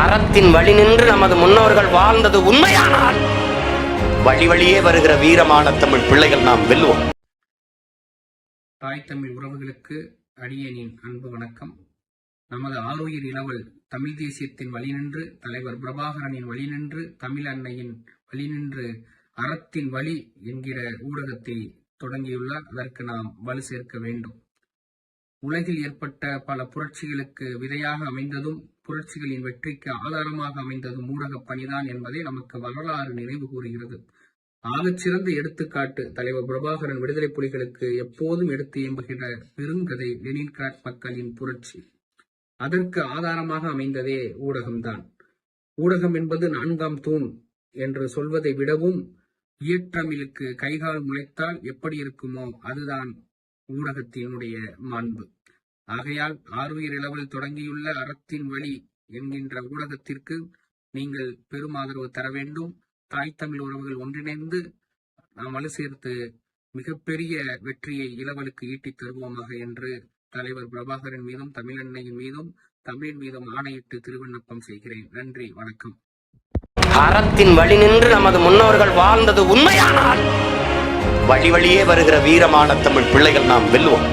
அறத்தின் வழி நின்று நமது முன்னோர்கள் வாழ்ந்தது உண்மையானால் வழி வழியே வருகிற வீரமான தமிழ் பிள்ளைகள் நாம் வெல்லுவோம். தாய் தமிழ் உறவுகளுக்கு அடியனின் அன்பு வணக்கம். நமது ஆருயிர் இளவல் தமிழ் தேசியத்தின் வழி நின்று தலைவர் பிரபாகரனின் வழி நின்று தமிழ் அன்னையின் வழி நின்று அறத்தின் வழி என்கிற ஊடகத்தை தொடங்கியுள்ளார். அதற்கு நாம் வலு சேர்க்க வேண்டும். உலகில் ஏற்பட்ட பல புரட்சிகளுக்கு விதையாக அமைந்ததும் புரட்சிகளின் வெற்றிக்கு ஆதாரமாக அமைந்ததும் ஊடகப் பணிதான் என்பதை நமக்கு வரலாறு நினைவு கூறுகிறது. ஆகச்சிறந்த எடுத்துக்காட்டு தலைவர் பிரபாகரன் விடுதலை புலிகளுக்கு எப்போதும் எடுத்து எம்புகிற பெருங்கதை லெனின்கிராட் மக்களின் புரட்சி. அதற்கு ஆதாரமாக அமைந்ததே ஊடகம்தான். ஊடகம் என்பது 4ஆம் தூண் என்று சொல்வதை விடவும் இயற்றமிழுக்கு கைகால் முளைத்தால் எப்படி இருக்குமோ அதுதான் ஊடகத்தினுடைய மாண்பு. ஆகையால் ஆருயிர் இளவல் தொடங்கியுள்ள அறத்தின் வழி என்கின்ற ஊடகத்திற்கு நீங்கள் பெரும் ஆதரவு தர வேண்டும். தாய் தமிழ் உறவுகள் ஒன்றிணைந்து நாம் வலு சேர்த்து மிகப்பெரிய வெற்றியை இளவலுக்கு ஈட்டித் தருவோமாக என்று தலைவர் பிரபாகரன் மீதும் தமிழன்னையின் மீதும் தமிழின் மீதும் ஆணையிட்டு திருவிண்ணப்பம் செய்கிறேன். நன்றி, வணக்கம். அறத்தின் வழி நின்று நமது முன்னோர்கள் வாழ்ந்தது உண்மையானால் வழி வழியே வருகிற வீரமான தமிழ் பிள்ளைகள் நாம் வெல்லுவோம்.